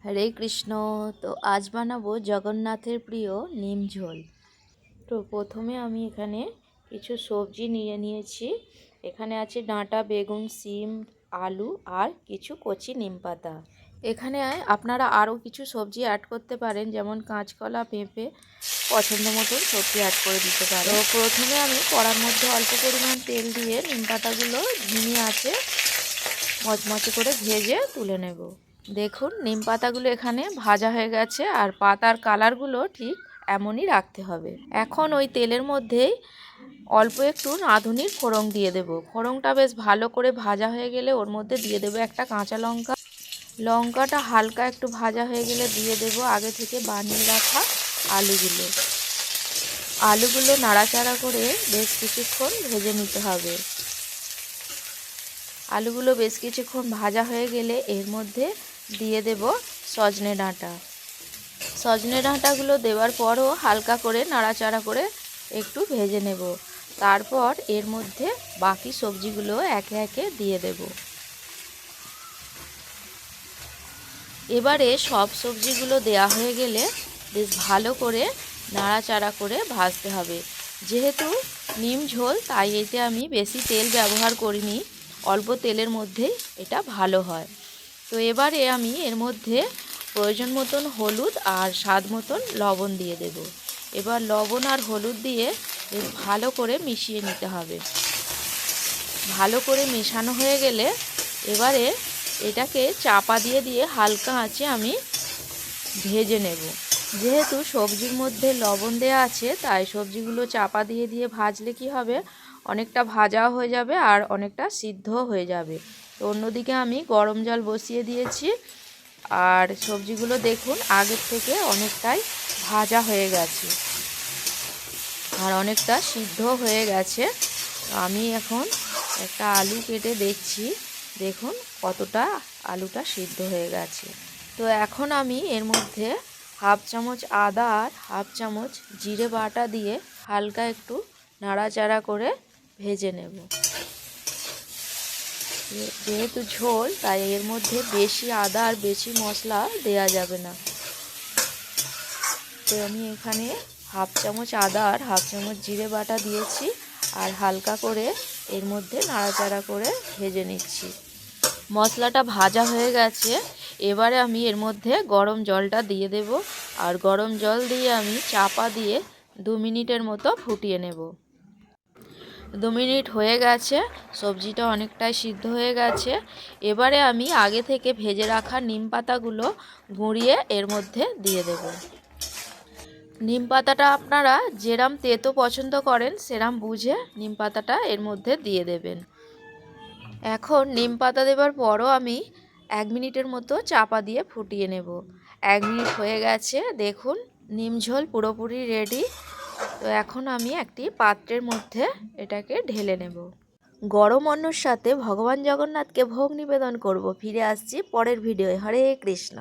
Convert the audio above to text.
হরে কৃষ্ণ। তো আজ বানাবো জগন্নাথের প্রিয় নিম ঝোল। তো প্রথমে আমি এখানে কিছু সবজি নিয়ে নিয়েছি। এখানে আছে ডাঁটা, বেগুন, শিম, আলু আর কিছু কচি নিম পাতা। এখানে আপনারা আরও কিছু সবজি অ্যাড করতে পারেন, যেমন কাঁচকলা, পেঁপে, পছন্দ মতন সবজি অ্যাড করে দিতে পারেন। তো প্রথমে আমি কড়ার মধ্যে অল্প পরিমাণ তেল দিয়ে নিম পাতাগুলো ধিমি আঁচে মচমচে করে ভেজে তুলে নেব। দেখুন নিম পাতাগুলো এখানে ভাজা হয়ে গেছে, আর পাতার কালারগুলো ঠিক এমনই রাখতে হবে। এখন ওই তেলের মধ্যেই অল্প একটু রাঁধুনির ফোড়ন দিয়ে দেব। ফোড়নটা বেশ ভালো করে ভাজা হয়ে গেলে ওর মধ্যে দিয়ে দেবো একটা কাঁচা লঙ্কা। লঙ্কাটা হালকা একটু ভাজা হয়ে গেলে দিয়ে দেব আগে থেকে বানিয়ে রাখা আলুগুলো নাড়াচাড়া করে বেশ কিছুক্ষণ ভেজে নিতে হবে। আলুগুলো বেশ কিছুক্ষণ ভাজা হয়ে গেলে এর মধ্যে দিয়ে দেব সজনে ডাঁটাগুলো দেওয়ার পরও হালকা করে নাড়াচাড়া করে একটু ভেজে নেব। তারপর এর মধ্যে বাকি সবজিগুলো একে একে দিয়ে দেব। এবারে সব সবজিগুলো দেয়া হয়ে গেলে বেশ ভালো করে নাড়াচাড়া করে ভাজতে হবে। যেহেতু নিম ঝোল, তাই এতে আমি বেশি তেল ব্যবহার করিনি, অল্প তেলের মধ্যেই এটা ভালো হয়। তো এবারে আমি এর মধ্যে প্রয়োজন মতন হলুদ আর স্বাদ মতন লবণ দিয়ে দেব। এবার লবণ আর হলুদ দিয়ে বেশ ভালো করে মিশিয়ে নিতে হবে। ভালো করে মেশানো হয়ে গেলে এবারে এটাকে চাপা দিয়ে হালকা আঁচে আমি ভেজে নেব। যেহেতু সবজির মধ্যে লবণ দেওয়া আছে, তাই সবজিগুলো চাপা দিয়ে ভাজলে কি হবে, অনেকটা ভাজাও হয়ে যাবে আর অনেকটা সিদ্ধও হয়ে যাবে। তো অন্যদিকে আমি গরম জল বসিয়ে দিয়েছি, আর সবজিগুলো দেখুন আগের থেকে অনেকটাই ভাজা হয়ে গেছে আর অনেকটা সিদ্ধ হয়ে গেছে। আমি এখন একটা আলু কেটে দেখছি, দেখুন কতটা আলুটা সিদ্ধ হয়ে গেছে। তো এখন আমি এর মধ্যে হাফ চামচ আদা আর হাফ চামচ জিরে বাটা দিয়ে হালকা একটু নাড়াচাড়া করে ভেজে নেব। যেহেতু ঝোল, তাই এর মধ্যে বেশি আদা আর বেশি মশলা দেয়া যাবে না। তো আমি এখানে হাফ চামচ আদা আর হাফ চামচ জিরে বাটা দিয়েছি, আর হালকা করে এর মধ্যে নাড়াচাড়া করে ভেজে নিচ্ছি। মশলাটা ভাজা হয়ে গেছে। এবারে আমি এর মধ্যে গরম জলটা দিয়ে দেব, আর গরম জল দিয়ে আমি চাপা দিয়ে 2 মিনিটের মতো ফুটিয়ে নেব। 2 মিনিট হয়ে গেছে, সবজিটা অনেকটাই সিদ্ধ হয়ে গেছে। এবারে আমি আগে থেকে ভেজে রাখা নিম পাতাগুলো গুঁড়িয়ে এর মধ্যে দিয়ে দেব। নিম পাতাটা আপনারা যেরম তেতো পছন্দ করেন সেরম বুঝে নিম পাতাটা এর মধ্যে দিয়ে দেবেন। এখন নিম পাতা দেবার পরও আমি 1 মিনিটের মতো চাপা দিয়ে ফুটিয়ে নেব। 1 মিনিট হয়ে গেছে, দেখুন নিম ঝোল পুরোপুরি রেডি। তো এখন আমি একটি পাত্রের মধ্যে এটাকে ঢেলে নেব। গরম অন্নর সাথে ভগবান জগন্নাথকে ভোগ নিবেদন করব। ফিরে আসছি পরের ভিডিওয়ে। হরে কৃষ্ণ।